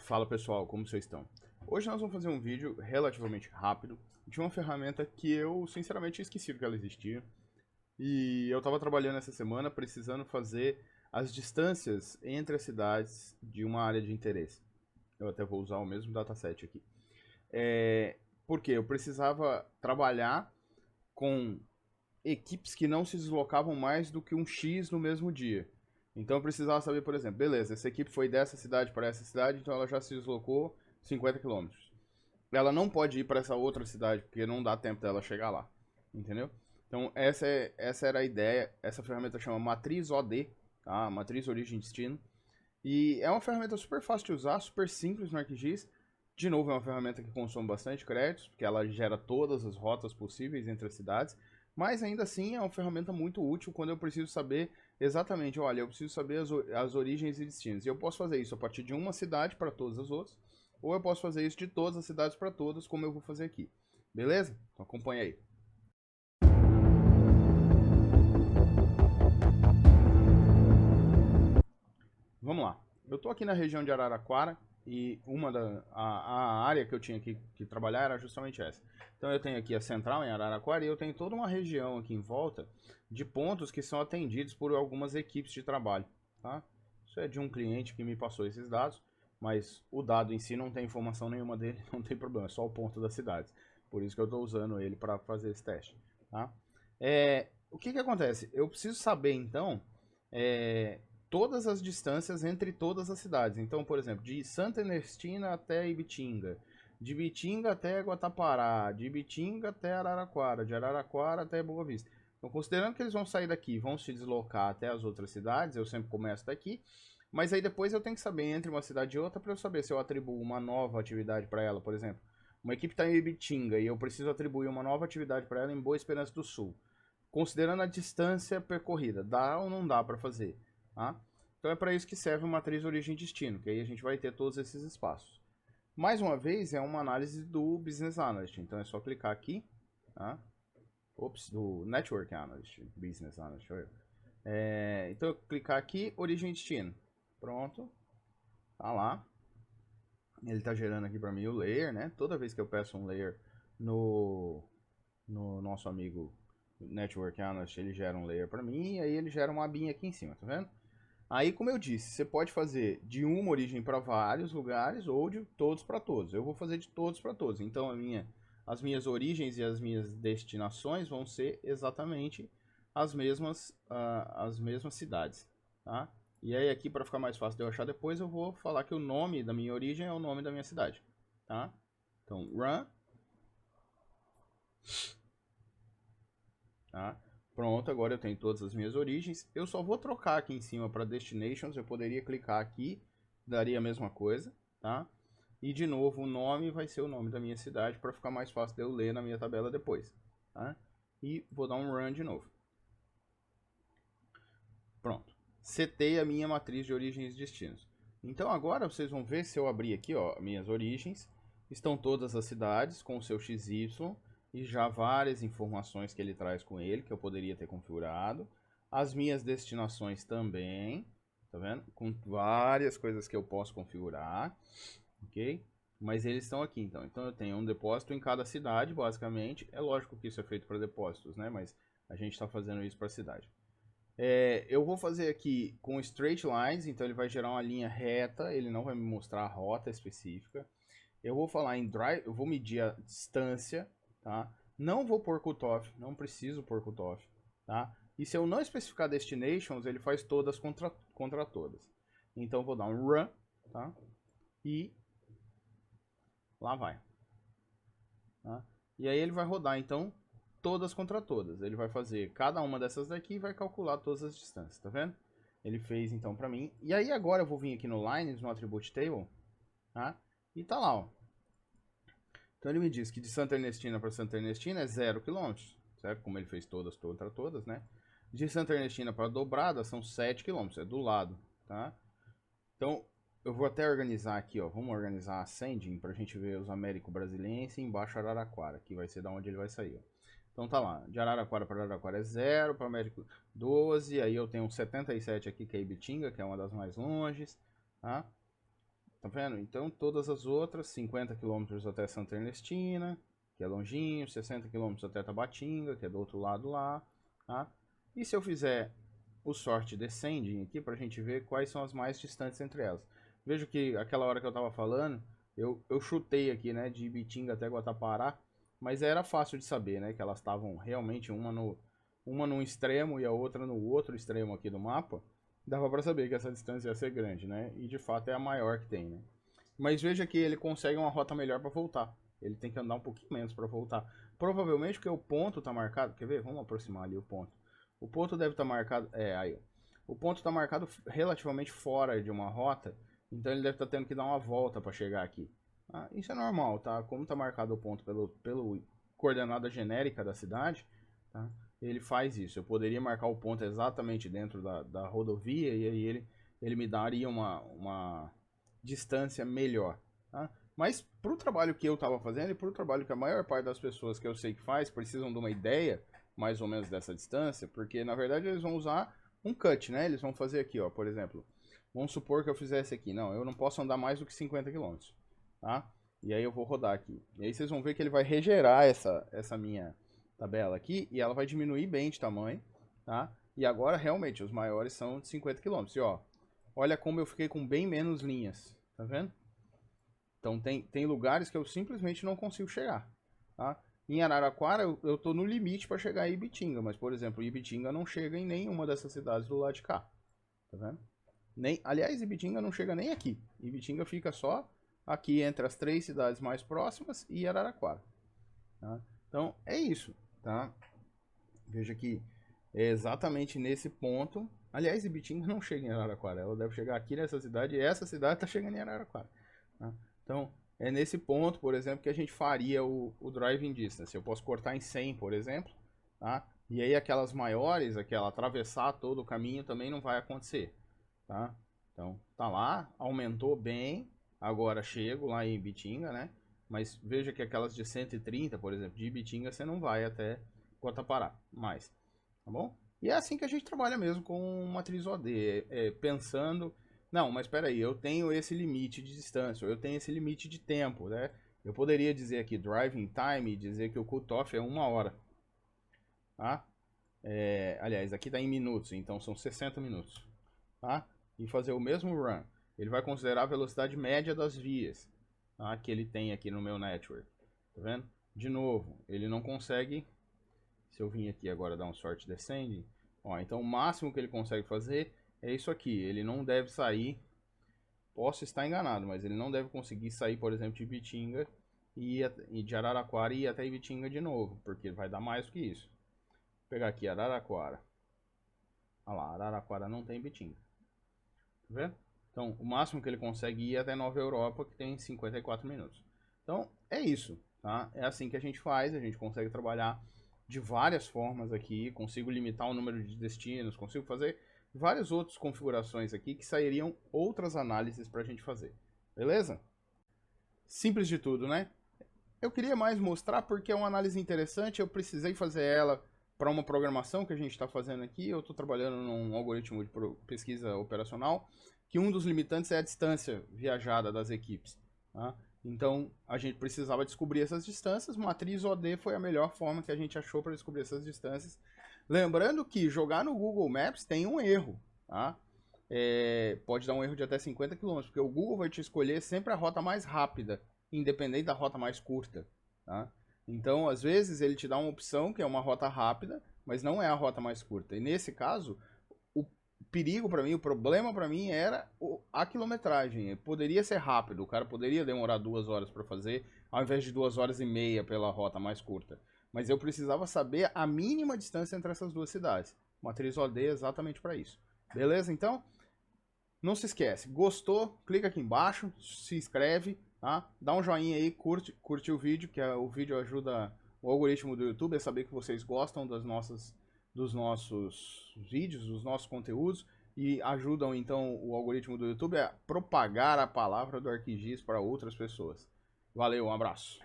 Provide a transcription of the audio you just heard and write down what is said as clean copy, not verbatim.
Fala pessoal, como vocês estão? Hoje nós vamos fazer um vídeo relativamente rápido de uma ferramenta que eu sinceramente tinha esquecido que ela existia. E eu estava trabalhando essa semana precisando fazer as distâncias entre as cidades de uma área de interesse. Eu até vou usar o mesmo dataset aqui. Porque eu precisava trabalhar com equipes que não se deslocavam mais do que um X no mesmo dia. Então eu precisava saber, por exemplo, beleza, essa equipe foi dessa cidade para essa cidade, então ela já se deslocou 50 quilômetros. Ela não pode ir para essa outra cidade, porque não dá tempo dela chegar lá. Entendeu? Então essa era a ideia. Essa ferramenta chama Matriz OD, tá? Matriz Origem Destino. E é uma ferramenta super fácil de usar, super simples no ArcGIS. De novo, é uma ferramenta que consome bastante créditos, porque ela gera todas as rotas possíveis entre as cidades. Mas ainda assim é uma ferramenta muito útil quando eu preciso saber exatamente, olha, eu preciso saber as origens e destinos. E eu posso fazer isso a partir de uma cidade para todas as outras, ou eu posso fazer isso de todas as cidades para todas, como eu vou fazer aqui. Beleza? Então acompanha aí. Vamos lá. Eu estou aqui na região de Araraquara e a área que eu tinha que trabalhar era justamente essa. Então eu tenho aqui a central em Araraquara e eu tenho toda uma região aqui em volta de pontos que são atendidos por algumas equipes de trabalho. Tá? Isso é de um cliente que me passou esses dados, mas o dado em si não tem informação nenhuma dele, não tem problema, é só o ponto das cidades. Por isso que eu estou usando ele para fazer esse teste. Tá? O que acontece? Eu preciso saber então todas as distâncias entre todas as cidades. Então, por exemplo, de Santa Ernestina até Ibitinga, de Ibitinga até Guatapará, de Ibitinga até Araraquara, de Araraquara até Boa Vista. Então, considerando que eles vão sair daqui e vão se deslocar até as outras cidades, eu sempre começo daqui, mas aí depois eu tenho que saber entre uma cidade e outra para eu saber se eu atribuo uma nova atividade para ela, por exemplo. Uma equipe está em Ibitinga e eu preciso atribuir uma nova atividade para ela em Boa Esperança do Sul. Considerando a distância percorrida, dá ou não dá para fazer? Tá? Então é para isso que serve o matriz origem e destino, que aí a gente vai ter todos esses espaços. Mais uma vez, é uma análise do Business Analyst, então é só clicar aqui, tá? Ops, do Network Analyst, Business Analyst. Então eu clicar aqui, origem e destino. Pronto, tá lá. Ele tá gerando aqui para mim o layer, né? Toda vez que eu peço um layer no nosso amigo Network Analyst, ele gera um layer para mim e aí ele gera uma abinha aqui em cima, tá vendo? Aí, como eu disse, você pode fazer de uma origem para vários lugares ou de todos para todos. Eu vou fazer de todos para todos. Então, as minhas origens e as minhas destinações vão ser exatamente as mesmas cidades. Tá? E aí, aqui, para ficar mais fácil de eu achar depois, eu vou falar que o nome da minha origem é o nome da minha cidade. Tá? Então, run. Tá? Pronto, agora eu tenho todas as minhas origens. Eu só vou trocar aqui em cima para destinations. Eu poderia clicar aqui, daria a mesma coisa, tá? E de novo, o nome vai ser o nome da minha cidade para ficar mais fácil de eu ler na minha tabela depois, tá? E vou dar um run de novo. Pronto. Setei a minha matriz de origens e destinos. Então agora vocês vão ver se eu abrir aqui, ó, minhas origens. Estão todas as cidades com o seu XY e já várias informações que ele traz com ele, que eu poderia ter configurado. As minhas destinações também, tá vendo? Com várias coisas que eu posso configurar, ok? Mas eles estão aqui, então. Então eu tenho um depósito em cada cidade, basicamente. É lógico que isso é feito para depósitos, né? Mas a gente está fazendo isso para a cidade. Eu vou fazer aqui com straight lines, então ele vai gerar uma linha reta, ele não vai me mostrar a rota específica. Eu vou falar em drive, eu vou medir a distância, tá? Não vou pôr cutoff, não preciso pôr cutoff, tá? E se eu não especificar destinations, ele faz todas contra todas. Então eu vou dar um run, tá? E lá vai. Tá? E aí ele vai rodar, então, todas contra todas. Ele vai fazer cada uma dessas daqui e vai calcular todas as distâncias, tá vendo? Ele fez, então, pra mim. E aí agora eu vou vir aqui no Lines, no Attribute Table, tá? E tá lá, ó. Então ele me diz que de Santa Ernestina para Santa Ernestina é 0 km, certo? Como ele fez todas contra todas, né? De Santa Ernestina para Dobrada são 7 km, é do lado, tá? Então, eu vou até organizar aqui, ó. Vamos organizar a Ascending pra gente ver os Américo Brasiliense e embaixo Araraquara, que vai ser da onde ele vai sair, ó. Então tá lá, de Araraquara para Araraquara é 0, para Américo 12, aí eu tenho um 77 aqui que é Ibitinga, que é uma das mais longes, tá? tá vendo? Então todas as outras, 50 km até Santa Ernestina, que é longinho, 60 km até Tabatinga, que é do outro lado lá, tá? E se eu fizer o sort descending aqui, pra gente ver quais são as mais distantes entre elas. Vejo que aquela hora que eu tava falando, eu chutei aqui, né, de Ibitinga até Guatapará, mas era fácil de saber, né, que elas estavam realmente uma num extremo e a outra no outro extremo aqui do mapa. Dava pra saber que essa distância ia ser grande, né, e de fato é a maior que tem, né. Mas veja que ele consegue uma rota melhor para voltar. Ele tem que andar um pouquinho menos para voltar. Provavelmente porque o ponto tá marcado, quer ver? Vamos aproximar ali o ponto. O ponto deve estar marcado, aí, o ponto está marcado relativamente fora de uma rota, então ele deve estar tendo que dar uma volta para chegar aqui. Isso é normal, tá? Como está marcado o ponto pelo coordenada genérica da cidade, tá? Ele faz isso. Eu poderia marcar o ponto exatamente dentro da rodovia e aí ele me daria uma distância melhor, tá? Mas para o trabalho que eu estava fazendo e para o trabalho que a maior parte das pessoas que eu sei que faz precisam de uma ideia mais ou menos dessa distância, porque na verdade eles vão usar um cut, né? Eles vão fazer aqui, ó, por exemplo, vamos supor que eu fizesse aqui, não, eu não posso andar mais do que 50 km, tá? E aí eu vou rodar aqui. E aí vocês vão ver que ele vai regerar essa minha tabela aqui e ela vai diminuir bem de tamanho, tá? E agora realmente os maiores são de 50 km. E ó, olha como eu fiquei com bem menos linhas, tá vendo? Então tem lugares que eu simplesmente não consigo chegar, tá? Em Araraquara eu tô no limite para chegar em Ibitinga, mas por exemplo, Ibitinga não chega em nenhuma dessas cidades do lado de cá, tá vendo? Aliás, Ibitinga não chega nem aqui. Ibitinga fica só aqui entre as 3 cidades mais próximas e Araraquara, tá? Então é isso, tá? Veja que é exatamente nesse ponto. Aliás, Ibitinga não chega em Araraquara, ela deve chegar aqui nessa cidade e essa cidade tá chegando em Araraquara, tá? Então é nesse ponto, por exemplo, que a gente faria o driving distance. Eu posso cortar em 100, por exemplo, tá? E aí aquelas maiores, aquela atravessar todo o caminho também não vai acontecer, tá? Então tá lá, aumentou bem, agora chego lá em Ibitinga, né? Mas veja que aquelas de 130, por exemplo, de Ibitinga você não vai até Guatapará mais, tá bom? E é assim que a gente trabalha mesmo com matriz OD, pensando, não, mas espera aí, eu tenho esse limite de distância, eu tenho esse limite de tempo, né? Eu poderia dizer aqui driving time, dizer que o cutoff é 1 hora, tá? Aliás, aqui está em minutos, então são 60 minutos, tá? E fazer o mesmo run. Ele vai considerar a velocidade média das vias, tá? Que ele tem aqui no meu network, tá vendo? De novo, ele não consegue. Se eu vim aqui agora dar um sort descending, ó, então o máximo que ele consegue fazer é isso aqui. Ele não deve sair, posso estar enganado, mas ele não deve conseguir sair, por exemplo, de Ibitinga e de Araraquara e ir até Ibitinga de novo, porque vai dar mais do que isso. Vou pegar aqui Araraquara. Olha lá, Araraquara não tem Ibitinga. Tá vendo? Então, o máximo que ele consegue ir é até Nova Europa, que tem 54 minutos. Então, é isso, tá? É assim que a gente faz, a gente consegue trabalhar de várias formas aqui, consigo limitar o número de destinos, consigo fazer várias outras configurações aqui que sairiam outras análises para a gente fazer, beleza? Simples de tudo, né? Eu queria mais mostrar porque é uma análise interessante, eu precisei fazer ela para uma programação que a gente está fazendo aqui, eu estou trabalhando num algoritmo de pesquisa operacional, que um dos limitantes é a distância viajada das equipes, tá? Então, a gente precisava descobrir essas distâncias, matriz OD foi a melhor forma que a gente achou para descobrir essas distâncias. Lembrando que jogar no Google Maps tem um erro, tá? Pode dar um erro de até 50 km, porque o Google vai te escolher sempre a rota mais rápida, independente da rota mais curta, tá? Então, às vezes, ele te dá uma opção que é uma rota rápida, mas não é a rota mais curta. E nesse caso, o perigo para mim, o problema para mim era a quilometragem. Poderia ser rápido, o cara poderia demorar 2 horas para fazer, ao invés de 2 horas e meia pela rota mais curta. Mas eu precisava saber a mínima distância entre essas duas cidades. Matriz OD é exatamente para isso. Beleza? Então, não se esquece. Gostou? Clica aqui embaixo, se inscreve, tá? Dá um joinha aí, curte o vídeo, que o vídeo ajuda o algoritmo do YouTube a saber que vocês gostam dos nossos vídeos, dos nossos conteúdos e ajudam então o algoritmo do YouTube a propagar a palavra do ArcGIS para outras pessoas. Valeu, um abraço.